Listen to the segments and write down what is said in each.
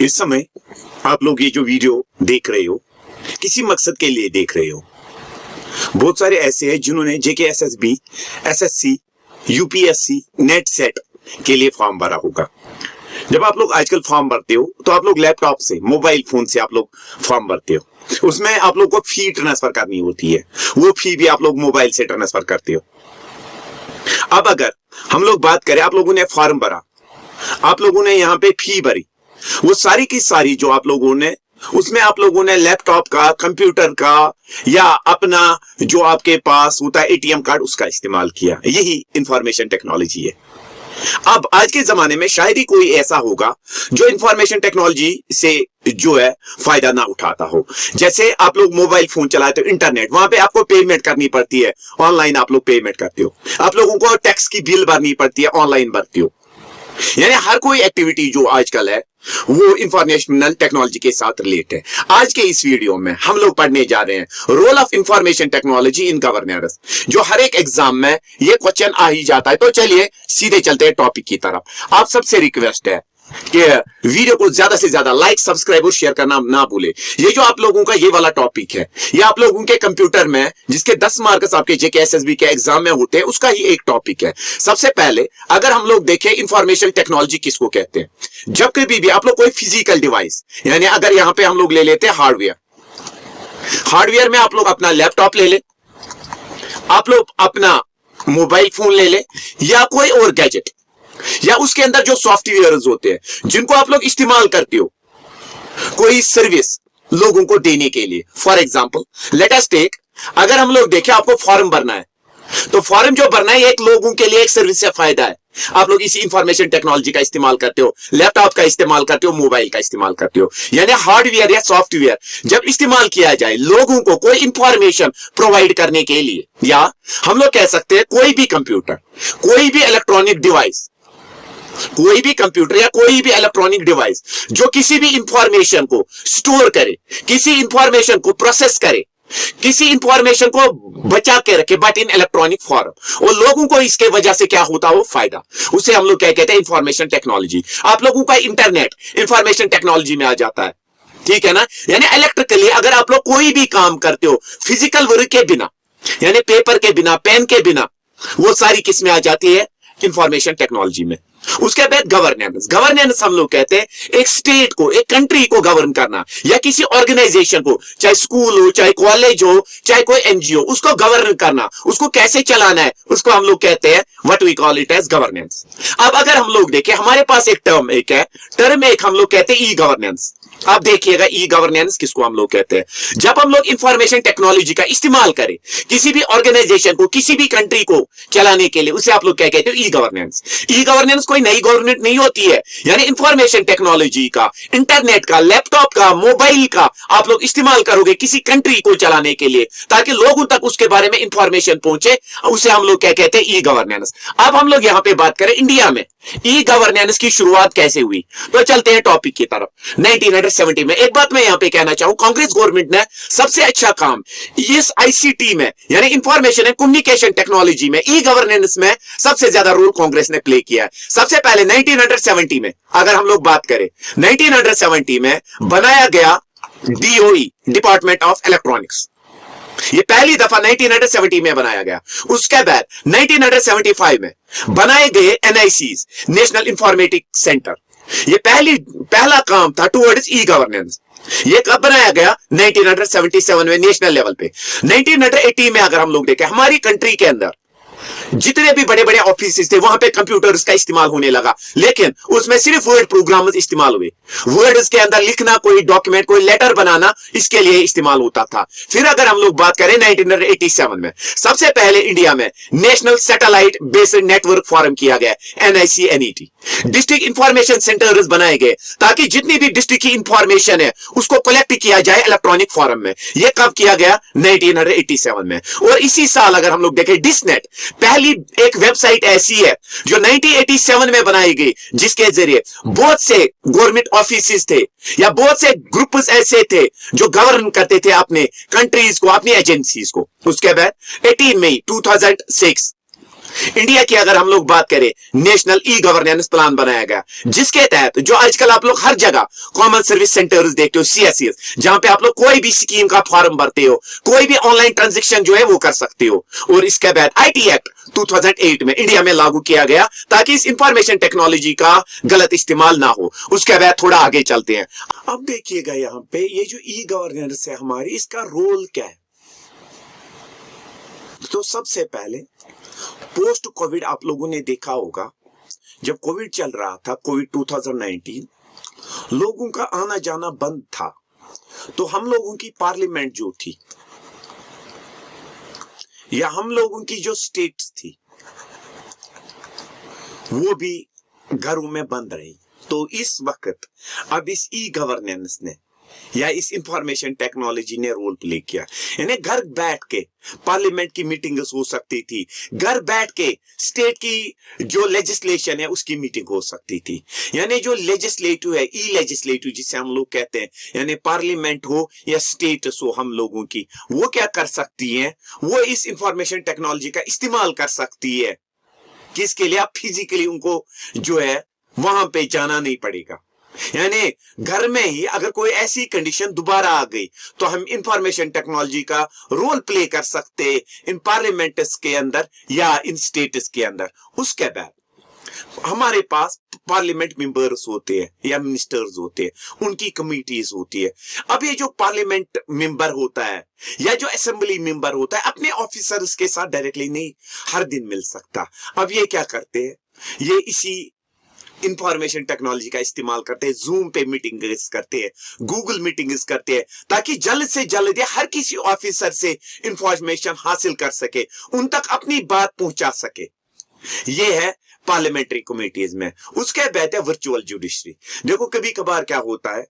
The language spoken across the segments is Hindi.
इस समय आप लोग ये जो वीडियो देख रहे हो किसी मकसद के लिए देख रहे हो। बहुत सारे ऐसे हैं जिन्होंने जेके SSB, SSC, UPSC, net set के लिए फॉर्म भरा होगा। जब आप लोग आजकल फॉर्म भरते हो तो आप लोग लैपटॉप से, मोबाइल फोन से आप लोग फॉर्म भरते हो। उसमें आप लोग को फी ट्रांसफर करनी होती है, वो फी भी आप लोग मोबाइल से ट्रांसफर करते हो। अब अगर हम लोग बात करें, आप लोगों ने फॉर्म भरा, आप लोगों ने यहां पे फी भरी, वो सारी की सारी जो आप लोगों ने उसमें आप लोगों ने लैपटॉप का, कंप्यूटर का या अपना जो आपके पास होता है एटीएम कार्ड, उसका इस्तेमाल किया। यही इंफॉर्मेशन टेक्नोलॉजी है। अब आज के जमाने में शायद ही कोई ऐसा होगा जो इंफॉर्मेशन टेक्नोलॉजी से जो है फायदा ना उठाता हो। जैसे आप लोग मोबाइल फोन चलाते हो, इंटरनेट, वहां पे आपको पेमेंट करनी पड़ती है, ऑनलाइन आप लोग पेमेंट करते हो। आप लोगों को टैक्स की बिल भरनी पड़ती है, ऑनलाइन भरते हो। यानी हर कोई एक्टिविटी जो आजकल है वो इंफॉर्मेशनल टेक्नोलॉजी के साथ रिलेटेड है। आज के इस वीडियो में हम लोग पढ़ने जा रहे हैं role of information technology in governance, जो हर एक एग्जाम में ये क्वेश्चन आ ही जाता है। तो चलिए सीधे चलते हैं टॉपिक की तरफ। आप सबसे रिक्वेस्ट है कि वीडियो को ज्यादा से ज्यादा लाइक, सब्सक्राइब और शेयर करना ना भूले। ये जो आप लोगों का ये वाला टॉपिक है, ये आप लोगों के कंप्यूटर में जिसके 10 मार्क्स आपके जेके एसएसबी के एग्जाम में होते हैं, उसका ही एक टॉपिक है। सबसे पहले अगर हम लोग देखें इंफॉर्मेशन टेक्नोलॉजी किसको कहते हैं, जब कभी भी आप लोग कोई फिजिकल डिवाइस, यानी अगर यहां पे हम लोग ले लेते हैं हार्डवेयर, हार्डवेयर में आप लोग अपना लैपटॉप ले ले, आप लोग अपना मोबाइल फोन ले ले या कोई और गैजेट, या उसके अंदर जो सॉफ्टवेयर होते हैं जिनको आप लोग इस्तेमाल करते हो कोई सर्विस लोगों को देने के लिए। For example let us take, अगर हम लोग देखें आपको फॉर्म भरना है, तो फॉर्म जो भरना है एक लोगों के लिए एक सर्विस से फायदा है। आप लोग इसी इंफॉर्मेशन टेक्नोलॉजी का इस्तेमाल करते हो, लैपटॉप का इस्तेमाल करते हो, मोबाइल का इस्तेमाल करते हो। यानी हार्डवेयर या सॉफ्टवेयर जब इस्तेमाल किया जाए लोगों को कोई इंफॉर्मेशन प्रोवाइड करने के लिए, या हम लोग कह सकते हैं कोई भी कंप्यूटर, कोई भी इलेक्ट्रॉनिक डिवाइस, कोई भी कंप्यूटर या कोई भी इलेक्ट्रॉनिक डिवाइस जो किसी भी इंफॉर्मेशन को स्टोर करे, किसी इंफॉर्मेशन को प्रोसेस करे, किसी इंफॉर्मेशन को बचा के रखे बट इन इलेक्ट्रॉनिक फॉर्म, और लोगों को इसके वजह से क्या होता है वो फायदा, उसे हम लोग क्या कहते हैं इंफॉर्मेशन टेक्नोलॉजी। आप लोगों का इंटरनेट इंफॉर्मेशन टेक्नोलॉजी में आ जाता है, ठीक है ना। यानी इलेक्ट्रिकली अगर आप लोग कोई भी काम करते हो फिजिकल वर्क के बिना, यानी पेपर के बिना, पेन के बिना, वो सारी किसमें आ जाती है इंफॉर्मेशन टेक्नोलॉजी में। उसके बाद गवर्नेंस, गवर्नेंस हम लोग कहते हैं एक स्टेट को, एक कंट्री को गवर्न करना, या किसी ऑर्गेनाइजेशन को, चाहे स्कूल हो, चाहे कॉलेज हो, चाहे कोई एनजीओ, उसको गवर्न करना, उसको कैसे चलाना है, उसको हम लोग कहते हैं what we call it as governance. अब अगर हम लोग देखें, हमारे पास एक टर्म एक है, टर्म एक हम लोग कहते हैं ई गवर्नेंस। आप देखिएगा ई गवर्नेंस किसको हम लोग कहते हैं, जब हम लोग इंफॉर्मेशन टेक्नोलॉजी का इस्तेमाल करें किसी भी ऑर्गेनाइजेशन को, किसी भी कंट्री को चलाने के लिए, उसे आप लोग क्या कहते हो ई गवर्नेंस। ई गवर्नेंस कोई नई गवर्नमेंट नहीं होती है, यानी इंफॉर्मेशन टेक्नोलॉजी का, इंटरनेट का, लैपटॉप का, मोबाइल का आप लोग इस्तेमाल करोगे किसी कंट्री को चलाने के लिए ताकि लोगों तक उसके बारे में इंफॉर्मेशन पहुंचे, उसे हम लोग क्या कहते हैं ई गवर्नेंस। अब हम लोग यहां पे बात करें इंडिया में ई गवर्नेंस की शुरुआत कैसे हुई, तो चलते हैं टॉपिक की तरफ। 1970 में एक बात मैं यहां पे कहना चाहूं, कांग्रेस गवर्नमेंट ने सबसे अच्छा काम इस आईसीटी में, यानी इंफॉर्मेशन एंड कम्युनिकेशन टेक्नोलॉजी में, ई गवर्नेंस में सबसे ज्यादा रोल कांग्रेस ने प्ले किया है। सबसे पहले 1970 में अगर हम लोग बात करें, 1970 में बनाया गया डीओई, डिपार्टमेंट ऑफ इलेक्ट्रॉनिक्स। ये पहली दफा 1970 में बनाया गया। उसके बाद 1975 में बनाए गए एनआईसीज, नेशनल इंफॉर्मेटिक्स सेंटर। ये पहला काम था टुवर्ड्स ई गवर्नेंस। ये कब बनाया गया 1977 में नेशनल लेवल पे। 1980 में अगर हम लोग देखें, हमारी कंट्री के अंदर जितने भी बड़े बड़े ऑफिस थे वहां पे कंप्यूटर्स का इस्तेमाल होने लगा, लेकिन उसमें सिर्फ वर्ड प्रोग्राम्स इस्तेमाल हुए। वर्ड्स के अंदर लिखना, कोई डॉक्यूमेंट, कोई लेटर बनाना, इसके लिए इस्तेमाल होता था। फिर अगर हम लोग बात करें 1987 में सबसे पहले इंडिया में national satellite based network form किया गया, NICNET। डिस्ट्रिक्ट इंफॉर्मेशन सेंटर्स बनाए गए ताकि जितनी भी डिस्ट्रिक्ट की इंफॉर्मेशन है उसको कलेक्ट किया जाए इलेक्ट्रॉनिक फॉर्म में। यह कब किया गया 1987 में। और इसी साल अगर हम लोग देखें, डिसनेट पहली एक वेबसाइट ऐसी है जो 1987 में बनाई गई, जिसके जरिए बहुत से गवर्नमेंट ऑफिस थे या बहुत से ग्रुप्स ऐसे थे जो गवर्न करते थे अपने कंट्रीज को, अपनी एजेंसीज को। उसके बाद 18 मई 2006 इंडिया की अगर हम लोग बात करें, नेशनल ई गवर्नेंस प्लान बनाया गया, जिसके तहत जो आजकल आप लोग हर जगह कॉमन सर्विस सेंटर्स देखते हो, सीएससीएस, जहां पे आप लोग कोई भी स्कीम का फॉर्म भरते हो, कोई भी ऑनलाइन ट्रांजेक्शन जो है वो कर सकते हो। और इसके बाद आईटी एक्ट 2008 में इंडिया में लागू किया गया ताकि इस इंफॉर्मेशन टेक्नोलॉजी का गलत इस्तेमाल ना हो। उसके बाद थोड़ा आगे चलते हैं। अब देखिएगा यहां पे ये जो ई गवर्नेंस है हमारी, इसका रोल क्या है। तो सबसे पहले पोस्ट कोविड आप लोगों ने देखा होगा, जब कोविड चल रहा था, कोविड 2019, लोगों का आना जाना बंद था, तो हम लोगों की पार्लियामेंट जो थी या हम लोगों की जो स्टेट्स थी वो भी घरों में बंद रही। तो इस वक्त अब इस ई गवर्नेंस ने या इस इंफॉर्मेशन टेक्नोलॉजी ने रोल प्ले किया, यानी घर बैठ के पार्लियामेंट की मीटिंग्स हो सकती थी, घर बैठ के स्टेट की जो लेजिस्लेशन है उसकी मीटिंग हो सकती थी। यानी जो लेजिस्लेटिव है, ई लेजिस्लेटिव जिसे हम लोग कहते हैं, यानी पार्लियामेंट हो या स्टेट्स हो हम लोगों की, वो क्या कर सकती है, वो इस इंफॉर्मेशन टेक्नोलॉजी का इस्तेमाल कर सकती है। किसके लिए? आप फिजिकली उनको जो है वहां पे जाना नहीं पड़ेगा। यानी घर में ही अगर कोई ऐसी कंडीशन दोबारा आ गई तो हम इंफॉर्मेशन टेक्नोलॉजी का रोल प्ले कर सकते हैं इन पार्लियामेंट्स के अंदर या इन स्टेट्स के अंदर। उसके बाद हमारे पास पार्लियामेंट मेंबर्स होते हैं या मिनिस्टर्स होते हैं, उनकी कमिटीज होती है। अब ये जो पार्लियामेंट मेंबर होता है या जो असेंबली मेंबर होता है अपने ऑफिसर्स के साथ डायरेक्टली नहीं हर दिन मिल सकता। अब ये क्या करते हैं, ये इसी इंफॉर्मेशन टेक्नोलॉजी का इस्तेमाल करते हैं, जूम पे मीटिंग्स करते हैं, गूगल मीटिंग्स करते हैं, ताकि जल्द से जल्द हर किसी ऑफिसर से इंफॉर्मेशन हासिल कर सके, उन तक अपनी बात पहुंचा सके। ये है पार्लियामेंट्री कमेटीज में। उसके बाद है वर्चुअल जुडिशरी। देखो कभी कभार क्या होता है,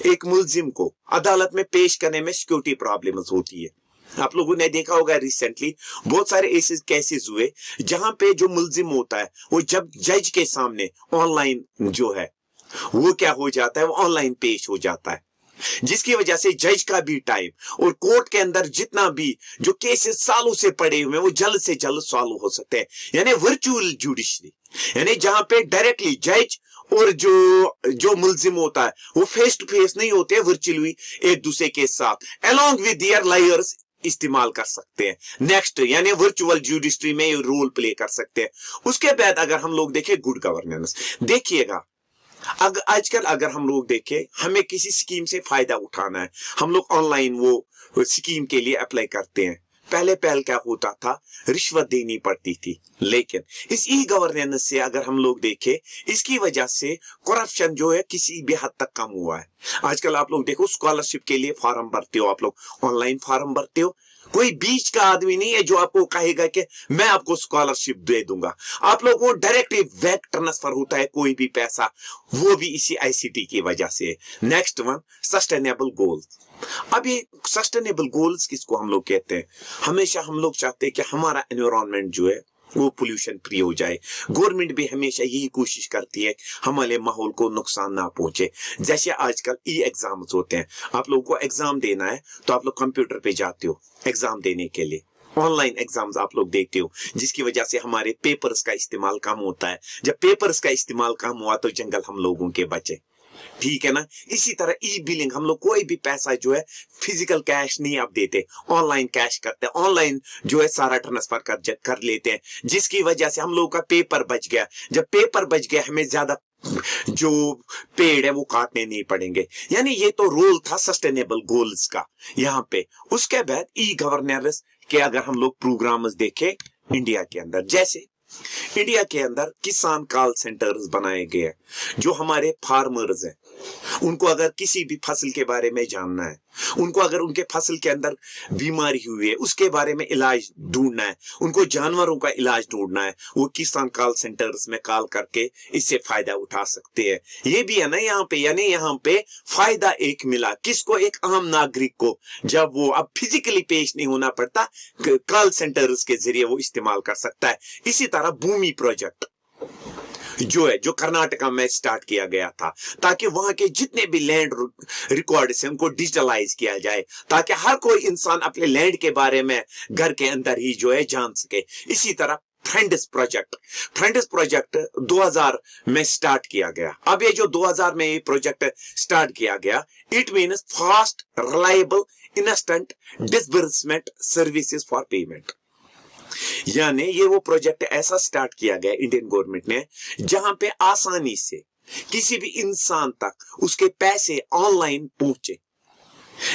एक मुलजिम को अदालत में पेश करने में सिक्योरिटी प्रॉब्लम्स होती है। आप लोगों ने देखा होगा रिसेंटली बहुत सारे ऐसे केसेस हुए जहां पे जो मुलजिम होता है वो जब जज के सामने ऑनलाइन जो है वो क्या हो जाता है, वो ऑनलाइन पेश हो जाता है, जिसकी वजह से जज का भी टाइम और कोर्ट के अंदर जितना भी जो केसेस सालों से पड़े हुए हैं वो जल्द से जल्द सॉल्व हो सकते हैं। यानी वर्चुअल जुडिशरी, यानी जहां पे डायरेक्टली जज और जो मुलजिम होता है वो फेस टू फेस नहीं होते, वर्चुअली एक दूसरे के साथ अलोंग विद देयर लॉयर्स इस्तेमाल कर सकते हैं। नेक्स्ट यानी वर्चुअल जुडिशरी में ये रोल प्ले कर सकते हैं। उसके बाद अगर हम लोग देखें गुड गवर्नेंस, देखिएगा आजकल अगर हम लोग देखें, हमें किसी स्कीम से फायदा उठाना है, हम लोग ऑनलाइन वो स्कीम के लिए अप्लाई करते हैं। पहले क्या होता था, रिश्वत देनी पड़ती थी, लेकिन इस ई गवर्नेंस से अगर हम लोग देखें, इसकी वजह से करप्शन जो है किसी भी हद तक कम हुआ है। आजकल आप लोग देखो स्कॉलरशिप के लिए फॉर्म भरते हो, आप लोग ऑनलाइन फॉर्म भरते हो, कोई बीच का आदमी नहीं है जो आपको कहेगा कि मैं आपको स्कॉलरशिप दे दूंगा। आप लोगों को डायरेक्ट बैंक ट्रांसफर होता है कोई भी पैसा, वो भी इसी आईसीटी की वजह से। Next one sustainable goals. अब ये सस्टेनेबल गोल्स किसको हम लोग कहते हैं, हमेशा हम लोग चाहते हैं कि हमारा एनवायरनमेंट जो है वो पोल्यूशन फ्री हो जाए। गवर्नमेंट भी हमेशा यही कोशिश करती है हमारे माहौल को नुकसान ना पहुंचे। जैसे आजकल ई एग्जाम्स होते हैं, आप लोगों को एग्जाम देना है तो आप लोग कंप्यूटर पे जाते हो एग्जाम देने के लिए, ऑनलाइन एग्जाम्स आप लोग देखते हो, जिसकी वजह से हमारे पेपर्स का इस्तेमाल कम होता है। जब पेपर्स का इस्तेमाल कम हुआ तो जंगल हम लोगों के बचे, ठीक है ना। इसी तरह ई बिलिंग, हम लोग कोई भी पैसा जो है फिजिकल कैश नहीं आप देते, ऑनलाइन कैश करते हैं, ऑनलाइन जो है सारा ट्रांसफर कर लेते हैं, जिसकी वजह से हम लोग का पेपर बच गया। जब पेपर बच गया हमें ज्यादा जो पेड़ है वो काटने नहीं पड़ेंगे। यानी ये तो रोल था सस्टेनेबल गोल्स का यहाँ पे। उसके बाद ई गवर्नेंस के अगर हम लोग प्रोग्राम्स देखें इंडिया के अंदर, जैसे इंडिया के अंदर किसान कॉल सेंटर्स बनाए गए हैं। जो हमारे फार्मर्स हैं उनको अगर किसी भी फसल के बारे में जानना है, उनको अगर उनके फसल के अंदर बीमारी हुई है उसके बारे में इलाज ढूंढना है, उनको जानवरों का इलाज ढूंढना है, वो किसान कॉल सेंटर्स में कॉल करके इससे फायदा उठा सकते हैं। ये भी है ना यहाँ पे, यानी यहाँ पे फायदा एक मिला किसको, एक आम नागरिक को, जब वो अब फिजिकली पेश नहीं होना पड़ता, कॉल सेंटर्स के जरिए वो इस्तेमाल कर सकता है। इसी तरह भूमि प्रोजेक्ट जो है, जो कर्नाटका में स्टार्ट किया गया था, ताकि वहां के जितने भी लैंड रिकॉर्ड्स हैं उनको डिजिटलाइज किया जाए, ताकि हर कोई इंसान अपने लैंड के बारे में घर के अंदर ही जो है जान सके। इसी तरह फ्रेंड्स प्रोजेक्ट 2000 में स्टार्ट किया गया। अब ये जो 2000 में ये प्रोजेक्ट स्टार्ट किया गया, it means fast reliable instant disbursement services for payment. यानी ये वो प्रोजेक्ट ऐसा स्टार्ट किया गया इंडियन गवर्नमेंट ने, जहां पे आसानी से किसी भी इंसान तक उसके पैसे ऑनलाइन पहुंचे।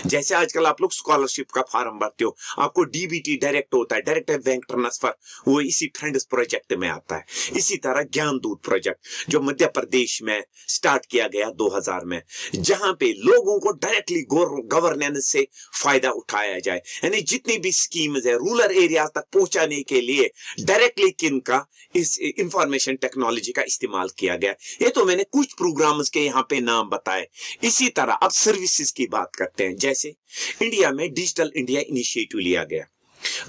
जैसे आजकल आप लोग स्कॉलरशिप का फॉर्म भरते हो, आपको डीबीटी डायरेक्ट होता है, डायरेक्ट बैंक ट्रांसफर, वो इसी फ्रेंड्स प्रोजेक्ट में आता है। इसी तरह ज्ञान दूत प्रोजेक्ट जो मध्य प्रदेश में स्टार्ट किया गया 2000 में, जहां पे लोगों को डायरेक्टली गवर्नेंस से फायदा उठाया जाए। यानी जितनी भी स्कीम्स है रूरल एरिया तक पहुंचाने के लिए डायरेक्टली किनका इस इंफॉर्मेशन टेक्नोलॉजी का इस्तेमाल किया गया। ये तो मैंने कुछ प्रोग्राम्स के यहाँ पे नाम बताए। इसी तरह अब सर्विसेज की बात करते हैं। जैसे इंडिया में डिजिटल इंडिया इनिशिएटिव लिया गया,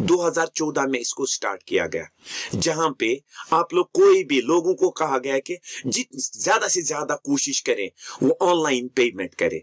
2014 में इसको स्टार्ट किया गया, जहां पे आप लोग कोई भी लोगों को कहा गया कि ज्यादा से ज्यादा कोशिश करें वो ऑनलाइन पेमेंट करें।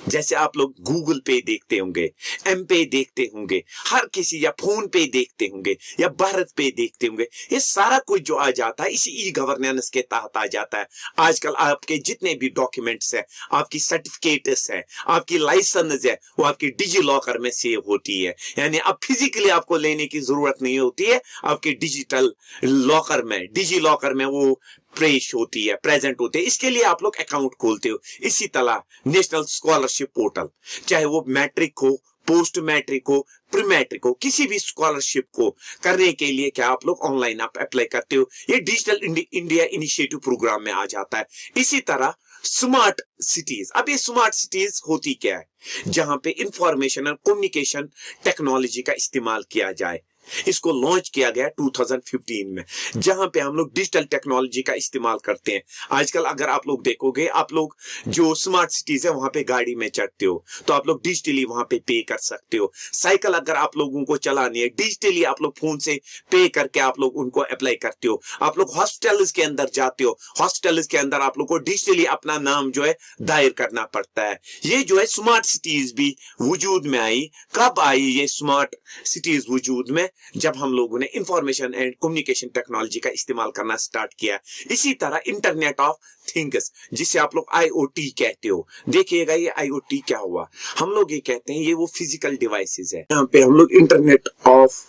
जैसे आप लोग गूगल पे देखते होंगे, एम पे देखते होंगे, हर किसी या फोन पे देखते होंगे या भारत पे देखते होंगे, ये सारा कुछ जो आ जाता है इसी ई गवर्नेंस के तहत आ जाता है। आजकल आपके जितने भी डॉक्यूमेंट्स है, आपकी सर्टिफिकेट्स है, आपकी लाइसेंस है, वो आपकी डिजी लॉकर में सेव होती है। यानी अब फिजिकली आपको लेने की जरूरत नहीं होती है, आपके डिजिटल लॉकर में, डिजी लॉकर में वो प्रेश होती है, प्रेजेंट होते हैं। इसके लिए आप लोग अकाउंट खोलते हो। इसी तरह नेशनल स्कॉलरशिप पोर्टल, चाहे वो मैट्रिक हो, पोस्ट मैट्रिक हो, प्री मैट्रिक हो, किसी भी स्कॉलरशिप को करने के लिए क्या आप लोग ऑनलाइन आप अप्लाई करते हो, ये डिजिटल इंडिया इनिशिएटिव प्रोग्राम में आ जाता है। इसी तरह स्मार्ट सिटीज, अब ये स्मार्ट सिटीज होती क्या है, जहां पे इंफॉर्मेशन और कम्युनिकेशन टेक्नोलॉजी का इस्तेमाल किया जाए। इसको लॉन्च किया गया 2015 में, जहां पे हम लोग डिजिटल टेक्नोलॉजी का इस्तेमाल करते हैं। आजकल अगर आप लोग देखोगे, आप लोग जो स्मार्ट सिटीज है वहां पे गाड़ी में चढ़ते हो तो आप लोग डिजिटली वहां पे पे कर सकते हो। साइकिल अगर आप लोगों को चलानी है, डिजिटली आप लोग फोन से पे करके आप लोग उनको अप्लाई करते हो। आप लोग हॉस्पिटल्स के अंदर जाते हो, हॉस्पिटल्स के अंदर आप लोग को डिजिटली अपना नाम जो है दायर करना पड़ता है। ये जो है स्मार्ट सिटीज भी वजूद में आई। कब आई ये स्मार्ट सिटीज वजूद में? जब हम लोगों ने इंफॉर्मेशन एंड कम्युनिकेशन टेक्नोलॉजी का इस्तेमाल करना स्टार्ट किया। इसी तरह इंटरनेट ऑफ थिंग्स, जिसे आप लोग IoT कहते हो, देखिएगा ये IoT क्या हुआ। हम लोग ये कहते हैं ये वो फिजिकल डिवाइसेस है, यहाँ पे हम लोग इंटरनेट ऑफ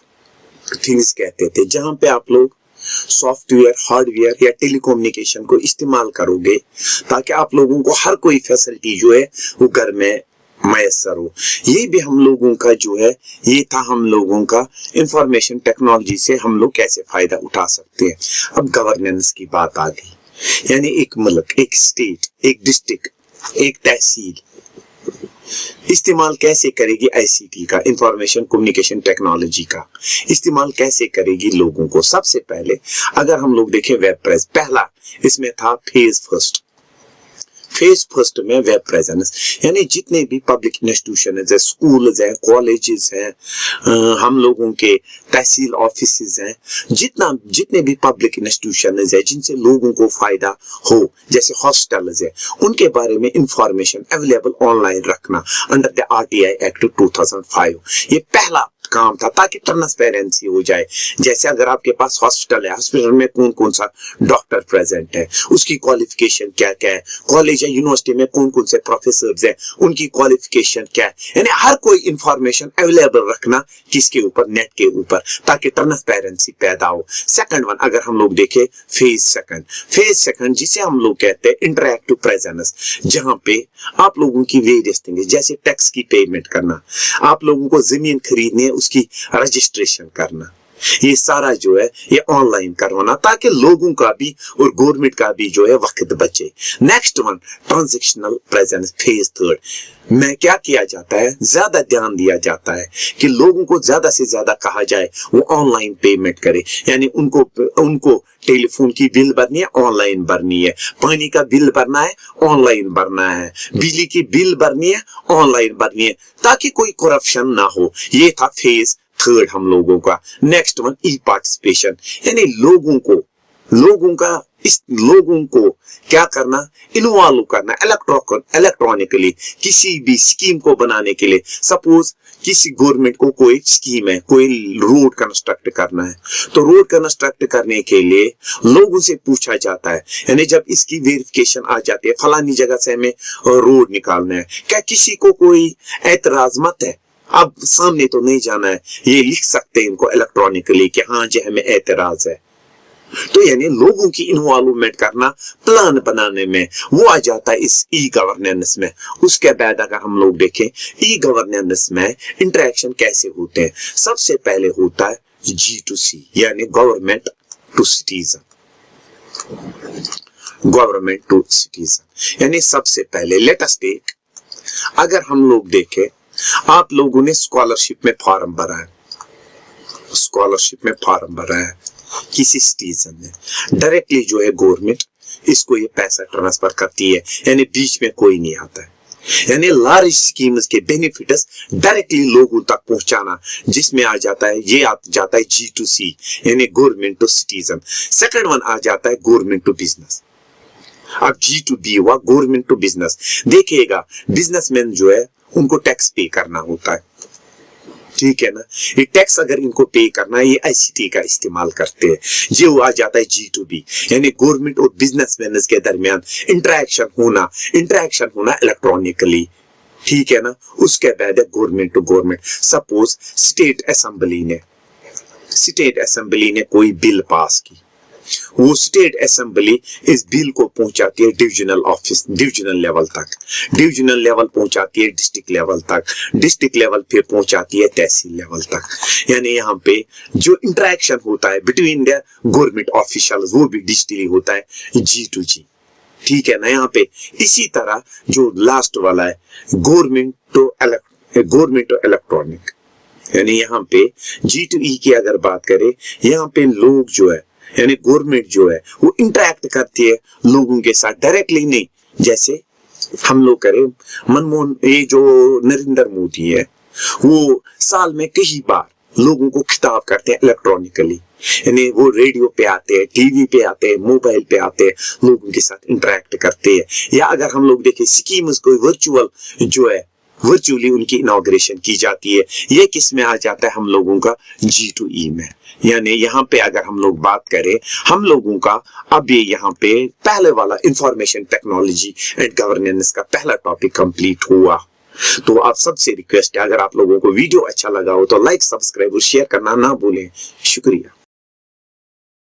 थिंग्स कहते थे, जहां पे आप लोग सॉफ्टवेयर, हार्डवेयर या टेलीकम्युनिकेशन को इस्तेमाल करोगे ताकि आप लोगों को हर कोई फैसिलिटी जो है वो घर में मैसर हो। ये भी हम लोगों का जो है, ये था हम लोगों का इंफॉर्मेशन टेक्नोलॉजी से हम लोग कैसे फायदा उठा सकते हैं। अब गवर्नेंस की बात आ गई, यानी एक मुल्क, एक स्टेट, एक डिस्ट्रिक्ट, एक तहसील इस्तेमाल कैसे करेगी ICT का, इंफॉर्मेशन कम्युनिकेशन टेक्नोलॉजी का इस्तेमाल कैसे करेगी लोगों को। सबसे पहले अगर हम लोग देखें वेब प्रेजेंस, पहला इसमें था फेज फर्स्ट में वेब प्रेजेंस, यानी जितने भी पब्लिक इंस्टीट्यूशन है, स्कूल्स हैं, कॉलेजेस हैं, हम लोगों के तहसील ऑफिसेज हैं, जितने भी पब्लिक इंस्टीट्यूशन है जिनसे लोगों को फायदा हो, जैसे हॉस्पिटल्स है, उनके बारे में इंफॉर्मेशन अवेलेबल ऑनलाइन रखना अंडर द RTI एक्ट 2005। ये पहला काम था ताकि ट्रांसपेरेंसी हो जाए। जैसे अगर आपके पास हॉस्पिटल है, हॉस्पिटल में कौन कौन सा डॉक्टर प्रेजेंट है, उसकी क्वालिफिकेशन क्या क्या है, कॉलेज या यूनिवर्सिटी में कौन कौन से प्रोफेसर्स हैं, उनकी क्वालिफिकेशन क्या है, यानी हर कोई इंफॉर्मेशन अवेलेबल रखना किसके ऊपर, नेट के ऊपर, ताकि ट्रांसपेरेंसी पैदा हो। सेकंड वन अगर हम लोग देखें फेज सेकंड जिसे हम लोग कहते हैं इंटरएक्टिव प्रेजेंस, जहां पे आप लोगों की वेरियस थिंग्स जैसे टैक्स की पेमेंट करना, आप लोगों को जमीन खरीदनी है उसकी रजिस्ट्रेशन करना, ये सारा जो है ये ऑनलाइन करवाना ताकि लोगों का भी और गवर्नमेंट का भी जो है वक्त बचे। Next one transactional presence, phase third में क्या किया जाता है, ज्यादा ध्यान दिया जाता है कि लोगों को ज्यादा से ज्यादा कहा जाए वो ऑनलाइन पेमेंट करे, यानी उनको टेलीफोन की बिल भरनी है ऑनलाइन भरनी है, पानी का बिल भरना है ऑनलाइन भरना है, बिजली की बिल भरनी है ऑनलाइन भरनी है, ताकि कोई करप्शन ना हो। ये था फेज थर्ड हम लोगों का। नेक्स्ट वन ई पार्टिसिपेशन, यानी लोगों का इस लोगों को क्या करना, इन्वॉल्व करना इलेक्ट्रॉनिकली किसी भी स्कीम को बनाने के लिए। सपोज किसी गवर्नमेंट को कोई स्कीम है, कोई रोड कंस्ट्रक्ट करना है, तो रोड कंस्ट्रक्ट करने के लिए लोगों से पूछा जाता है, यानी जब इसकी वेरिफिकेशन आ जाती है फलानी जगह से हमें रोड निकालना है, क्या किसी को कोई एतराज मत है? अब सामने तो नहीं जाना है, ये लिख सकते हैं इनको इलेक्ट्रॉनिकली कि हाँ जी हमें एतराज है। तो यानी लोगों की इन्वॉल्वमेंट करना प्लान बनाने में, वो आ जाता है इस ई गवर्नेंस में। उसके बाद अगर हम लोग देखें ई गवर्नेंस में इंटरेक्शन कैसे होते हैं, सबसे पहले होता है G2C यानी government to citizen. Government to citizen यानी सबसे पहले लेट अस टेक, अगर हम लोग देखें आप लोगों ने स्कॉलरशिप में फॉर्म भरा है, स्कॉलरशिप में फॉर्म भरा है किसी सिटीजन ने, डायरेक्टली जो है गवर्नमेंट इसको ये पैसा ट्रांसफर करती है, यानी बीच में कोई नहीं आता है। यानी लार्ज स्कीम्स के बेनिफिट्स डायरेक्टली लोगों तक पहुंचाना, जिसमें आ जाता है ये आ जाता है G2C यानी government to citizen. Second one आ जाता है गवर्नमेंट टू बिजनेस। अब G2B हुआ गवर्नमेंट टू बिजनेस। देखिएगा बिजनेसमैन जो है उनको टैक्स पे करना होता है, ठीक है ना, ये टैक्स अगर इनको पे करना है ये ICT का इस्तेमाल करते हैं। ये वो आ जाता है G2B यानी गवर्नमेंट और बिजनेसमैन के दरमियान इंटरेक्शन होना इलेक्ट्रॉनिकली, ठीक है ना। उसके बाद है government to government. Suppose state assembly ने कोई बिल पास की, वो स्टेट असेंबली इस बिल को पहुंचाती है डिविजनल ऑफिस, डिविजनल लेवल तक, डिविजनल लेवल पहुंचाती है डिस्ट्रिक्ट लेवल तक, डिस्ट्रिक्ट लेवल फिर पहुंचाती है तहसील लेवल तक। यानी यहाँ पे जो इंटरेक्शन होता है बिटवीन द गवर्नमेंट ऑफिशियल्स वो भी डिजिटली होता है G2G, ठीक है ना। यहाँ पे इसी तरह जो लास्ट वाला है गवर्नमेंट टू इलेक्ट्रॉनिक, यानी यहाँ पे G2E की अगर बात करें, यहाँ पे लोग जो है यानी गवर्नमेंट जो है वो इंटरेक्ट करती है लोगों के साथ, डायरेक्टली नहीं। जैसे हम लोग करें मनमोहन, ये जो नरेंद्र मोदी है वो साल में कई बार लोगों को खिताब करते हैं इलेक्ट्रॉनिकली, यानी वो रेडियो पे आते हैं, टीवी पे आते हैं, मोबाइल पे आते हैं, लोगों के साथ इंटरेक्ट करते हैं। या अगर हम लोग देखें स्कीम्स को वर्चुअल जो है वर्चुअली उनकी इनॉग्रेशन की जाती है, ये किस में आ जाता है हम लोगों का G2E में। यानी यहाँ पे अगर हम लोग बात करें हम लोगों का, अब ये यहाँ पे पहले वाला इंफॉर्मेशन टेक्नोलॉजी एंड गवर्नेंस का पहला टॉपिक कंप्लीट हुआ। तो आप सबसे रिक्वेस्ट है अगर आप लोगों को वीडियो अच्छा लगा हो तो लाइक, सब्सक्राइब और शेयर करना ना भूलें। शुक्रिया।